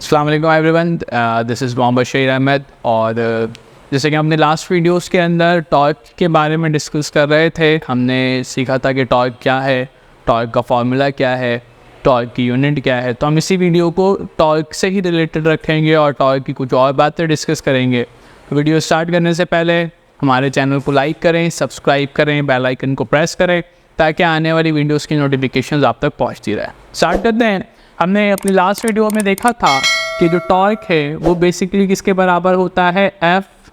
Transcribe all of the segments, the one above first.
अस्सलाम वालेकुम everyone, this is Mohammad Bashir Ahmad. और जैसे कि हमने लास्ट वीडियोस के अंदर टॉर्क के बारे में डिस्कस कर रहे थे, हमने सीखा था कि टॉर्क क्या है, टॉर्क का फार्मूला क्या है, टॉर्क की यूनिट क्या है। तो हम इसी वीडियो को टॉर्क से ही रिलेटेड रखेंगे और टॉर्क की कुछ और बातें डिस्कस करेंगे। तो वीडियो स्टार्ट करने से पहले हमारे चैनल को लाइक करें, सब्सक्राइब करें, बेल आइकन को प्रेस करें ताकि आने वाली वीडियोस की नोटिफिकेशंस आप तक पहुंचती रहे। स्टार्ट करते हैं। हमने अपनी लास्ट वीडियो में देखा था कि जो टॉर्क है वो बेसिकली किसके बराबर होता है, F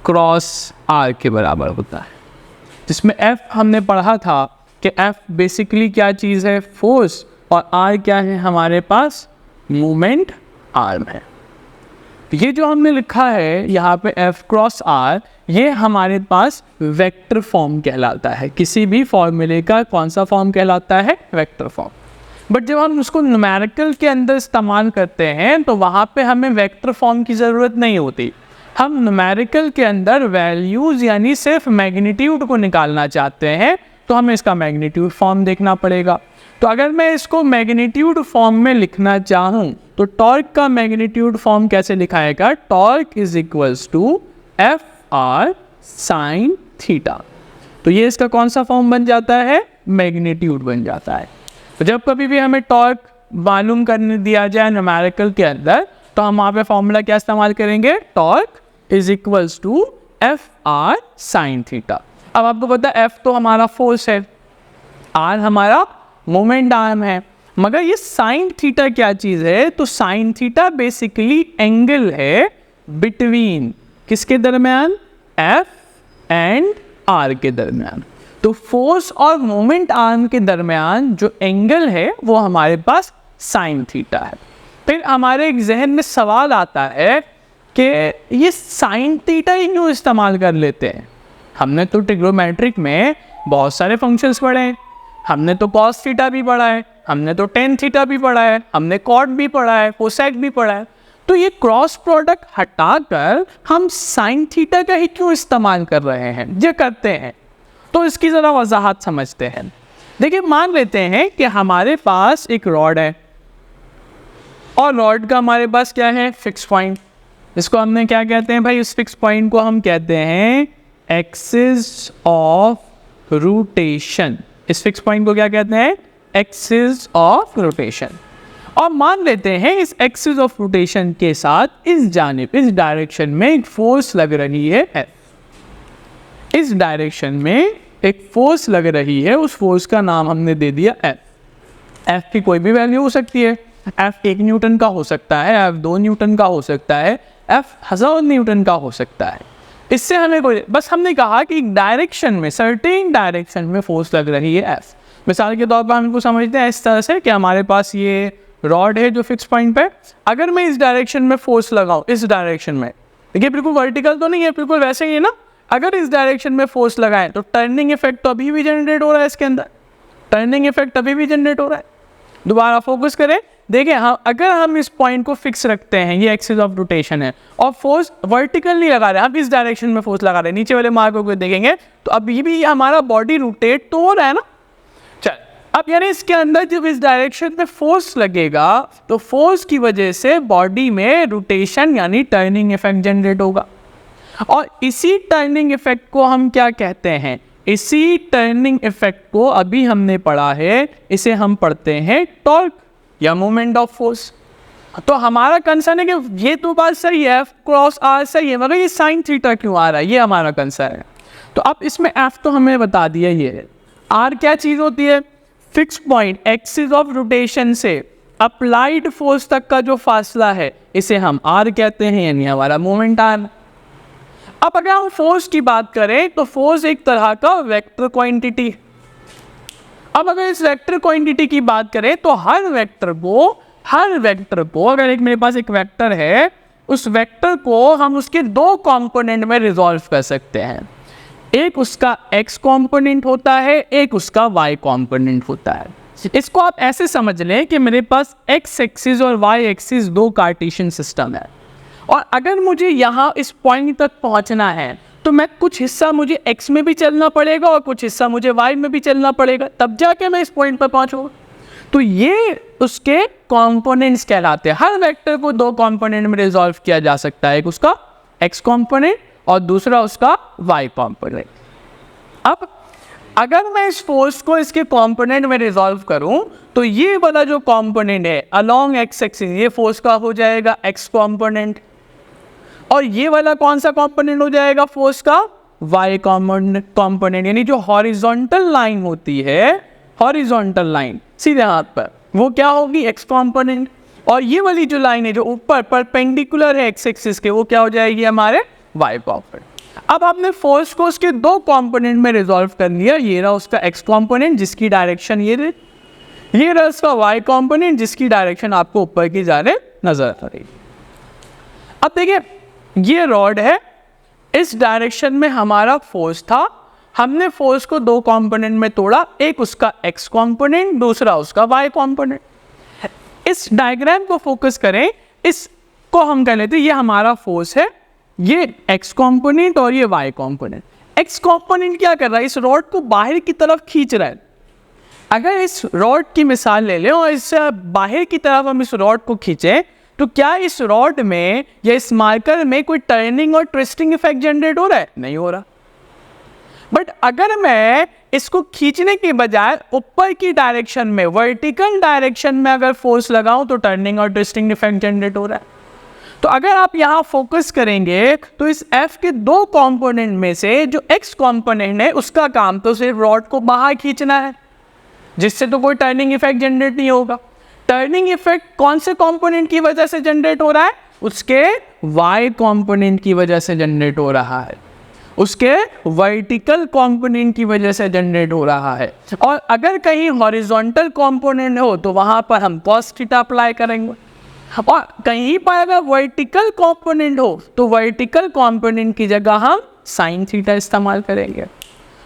क्रॉस R के बराबर होता है। जिसमें F हमने पढ़ा था कि F बेसिकली क्या चीज़ है, फोर्स, और R क्या है हमारे पास, मूवमेंट आर्म है। ये जो हमने लिखा है यहाँ पे F क्रॉस R, ये हमारे पास वेक्टर फॉर्म कहलाता है। किसी भी फॉर्मूले का कौन सा फॉर्म कहलाता है, वेक्टर फॉर्म। बट जब हम उसको न्यूमेरिकल के अंदर इस्तेमाल करते हैं तो वहाँ पे हमें वेक्टर फॉर्म की ज़रूरत नहीं होती। हम न्यूमेरिकल के अंदर वैल्यूज़ यानी सिर्फ मैग्नीट्यूड को निकालना चाहते हैं तो हमें इसका मैग्नीट्यूड फॉर्म देखना पड़ेगा। तो अगर मैं इसको मैग्नीट्यूड फॉर्म में लिखना चाहूँ तो टॉर्क का मैग्नीट्यूड फॉर्म कैसे लिखाएगा, torque is equals to F R sine theta. तो ये इसका कौन सा फॉर्म बन जाता है, मैग्नीट्यूड बन जाता है। तो जब कभी भी हमें टॉर्क मालूम करने दिया जाए न्यूमेरिकल के अंदर तो हम वहाँ पे फॉर्मूला क्या इस्तेमाल करेंगे, torque is equals to F R sine theta. अब आपको पता है एफ तो हमारा फोर्स है, आर हमारा मोमेंट आर्म है, मगर ये साइन थीटा क्या चीज़ है, तो साइन थीटा बेसिकली एंगल है बिटवीन किसके दरमियान, एफ एंड आर के दरमियान। तो फोर्स और मोमेंट आर्म के दरमियान जो एंगल है वो हमारे पास साइन थीटा है। फिर हमारे एक जहन में सवाल आता है कि ये साइन थीटा ही क्यों इस्तेमाल कर लेते हैं। हमने तो ट्रिग्नोमेट्रिक में बहुत सारे फंक्शंस पढ़े हैं, हमने तो कॉस थीटा भी पढ़ा है, हमने तो टेन थीटा भी पढ़ा है, हमने कॉट भी पढ़ा है, कोसेक भी पढ़ा है। तो ये क्रॉस प्रोडक्ट हटाकर हम साइन थीटा का ही क्यों इस्तेमाल कर रहे हैं, ये करते हैं। तो इसकी ज़रा वजाहत समझते हैं। देखिए, मान लेते हैं कि हमारे पास एक रॉड है और रॉड का हमारे पास क्या है, फिक्स पॉइंट। इसको हमने क्या कहते हैं भाई, इस फिक्स पॉइंट को हम कहते हैं एक्सिस ऑफ रोटेशन। इस फिक्स पॉइंट को क्या कहते हैं, एक्सिस ऑफ रोटेशन। और मान लेते हैं इस एक्सिस ऑफ रोटेशन के साथ इस जानिब, इस डायरेक्शन में एक फोर्स लग रही है F। इस डायरेक्शन में एक फोर्स लग रही है, उस फोर्स का नाम हमने दे दिया F। F की कोई भी वैल्यू हो सकती है, F 1 न्यूटन का हो सकता है, F 2 न्यूटन का हो सकता है, F 1000 न्यूटन का हो सकता है। इससे हमें कोई, बस हमने कहा कि एक डायरेक्शन में, सर्टेन डायरेक्शन में फोर्स लग रही है F। मिसाल के तौर पर हम इनको समझते हैं इस तरह से कि हमारे पास ये रॉड है जो फिक्स पॉइंट पे, अगर मैं इस डायरेक्शन में फोर्स लगाऊं, इस डायरेक्शन में, देखिए बिल्कुल वर्टिकल तो नहीं है, बिल्कुल वैसे ही है ना। अगर इस डायरेक्शन में फोर्स लगाएं तो टर्निंग इफेक्ट तो अभी भी जनरेट हो रहा है, इसके अंदर टर्निंग इफेक्ट अभी भी जनरेट हो रहा है। दोबारा फोकस करें, देखिए हाँ, अगर हम इस पॉइंट को फिक्स रखते हैं, ये एक्सिस ऑफ रोटेशन है, और फोर्स वर्टिकल नहीं लगा रहे हैं, हम इस डायरेक्शन में फोर्स लगा रहे हैं, नीचे वाले मार्कों को देखेंगे तो अभी भी हमारा बॉडी रोटेट तो हो रहा है ना। चल, अब यानी इसके अंदर जब इस डायरेक्शन में फोर्स लगेगा तो फोर्स की वजह से बॉडी में रोटेशन यानी टर्निंग इफेक्ट जनरेट होगा। और इसी टर्निंग इफेक्ट को हम क्या कहते हैं, इसी टर्निंग इफेक्ट को अभी हमने पढ़ा है, इसे हम पढ़ते हैं टॉर्क या मोमेंट ऑफ फोर्स। तो हमारा कंसर्न है कि ये तो बात सही है, F क्रॉस R सही है, मगर ये साइन थीटा क्यों आ रहा है, ये हमारा कंसर्न है। तो अब इसमें F तो हमें बता दिया, ये है। R क्या चीज़ होती है, fix point, axis of rotation से अप्लाइड फोर्स तक का जो फासला है इसे हम R कहते हैं, यानी हमारा मोमेंट आर्म। अब अगर हम फोर्स की बात करें तो फोर्स एक तरह का वेक्टर क्वांटिटी। अब अगर इस वेक्टर क्वांटिटी की बात करें तो हर वेक्टर को अगर एक मेरे पास एक वेक्टर है, उस वेक्टर को हम उसके दो कंपोनेंट में रिजॉल्व कर सकते हैं। एक उसका x कंपोनेंट होता है, एक उसका y कंपोनेंट होता है। इसको आप ऐसे समझ लें कि मेरे पास x एक्सिस और y एक्सिस दो कार्टेशियन सिस्टम है, और अगर मुझे यहाँ इस पॉइंट तक पहुँचना है तो मैं कुछ हिस्सा मुझे x में भी चलना पड़ेगा और कुछ हिस्सा मुझे y में भी चलना पड़ेगा, तब जाके मैं इस पॉइंट पर पहुँचूँगा। तो ये उसके कंपोनेंट्स कहलाते हैं। हर वेक्टर को दो कंपोनेंट में रिजॉल्व किया जा सकता है, एक उसका x कंपोनेंट और दूसरा उसका y कंपोनेंट। अब अगर मैं इस फोर्स को इसके कंपोनेंट में रिजॉल्व करूं तो ये वाला जो कंपोनेंट है अलोंग x एक्सिस, ये फोर्स का हो जाएगा x कंपोनेंट, और ये वाला कौन सा कंपोनेंट हो जाएगा फोर्स का y कंपोनेंट। यानी जो हॉरिजॉन्टल लाइन होती है, हॉरिजॉन्टल लाइन सीधे हाथ पर, वो क्या होगी x कंपोनेंट, और ये वाली जो लाइन है जो ऊपर परपेंडिकुलर है x एक्सिस के, वो क्या हो जाएगी हमारे y कंपोनेंट। अब आपने फोर्स को उसके दो कंपोनेंट में रिजॉल्व कर लिया। ये रहा उसका x कंपोनेंट जिसकी डायरेक्शन ये रहा उसका y कंपोनेंट जिसकी डायरेक्शन आपको ऊपर की जाने नजर आ रही। अब देखिए ये रॉड है, इस डायरेक्शन में हमारा फोर्स था, हमने फोर्स को दो कंपोनेंट में तोड़ा, एक उसका x कंपोनेंट दूसरा उसका y कंपोनेंट। इस डायग्राम को फोकस करें, इसको हम कह लेते हैं ये हमारा फोर्स है, ये x कंपोनेंट और ये y कंपोनेंट। x कंपोनेंट क्या कर रहा है, इस रॉड को बाहर की तरफ खींच रहा है। अगर इस रॉड की मिसाल ले लें और इससे बाहर की तरफ हम इस रॉड को खींचें तो क्या इस रॉड में या इस मार्कर में कोई टर्निंग और ट्विस्टिंग इफेक्ट जनरेट हो रहा है? नहीं हो रहा। बट अगर मैं इसको खींचने के बजाय ऊपर की डायरेक्शन में, वर्टिकल डायरेक्शन में अगर फोर्स लगाऊं तो टर्निंग और ट्विस्टिंग इफेक्ट जनरेट हो रहा है। तो अगर आप यहाँ फोकस करेंगे तो इस F के दो कंपोनेंट में से जो x कंपोनेंट है उसका काम तो सिर्फ रॉड को बाहर खींचना है, जिससे तो कोई टर्निंग इफेक्ट जनरेट नहीं होगा। टर्निंग इफेक्ट कौन से कंपोनेंट की वजह से जनरेट हो रहा है? उसके y कंपोनेंट की वजह से जनरेट हो रहा है, उसके वर्टिकल कंपोनेंट की वजह से जनरेट हो रहा है। और अगर कहीं हॉरिजॉन्टल कंपोनेंट हो तो वहां पर हम cos थीटा अप्लाई करेंगे, और कहीं पर अगर वर्टिकल कंपोनेंट हो तो वर्टिकल कंपोनेंट की जगह हम साइन थीटा इस्तेमाल करेंगे।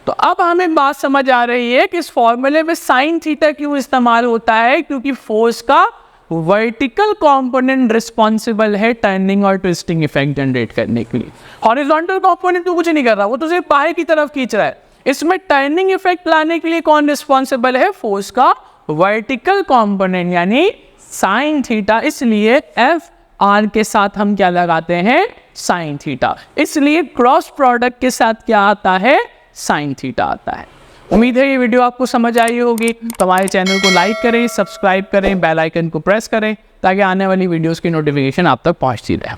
तो अब हमें बात समझ आ रही है कि इस फॉर्मूले में साइन थीटा क्यों इस्तेमाल होता है, क्योंकि फोर्स का वर्टिकल कंपोनेंट रिस्पॉन्सिबल है टर्निंग और ट्विस्टिंग इफेक्ट जनरेट करने के लिए। हॉरिजॉन्टल कंपोनेंट तो कुछ नहीं कर रहा, वो तो सिर्फ बाहर की तरफ खींच रहा है। इसमें टर्निंग इफेक्ट लाने के लिए कौन रिस्पॉन्सिबल है? फोर्स का वर्टिकल कंपोनेंट यानी साइन थीटा। इसलिए एफ आर के साथ हम क्या लगाते हैं? Sine theta. इसलिए क्रॉस प्रोडक्ट के साथ क्या आता है? साइन थीटा आता है। उम्मीद है ये वीडियो आपको समझ आई होगी। तो हमारे चैनल को लाइक करें, सब्सक्राइब करें, बेल आइकन को प्रेस करें ताकि आने वाली वीडियोस की नोटिफिकेशन आप तक पहुंचती रहे।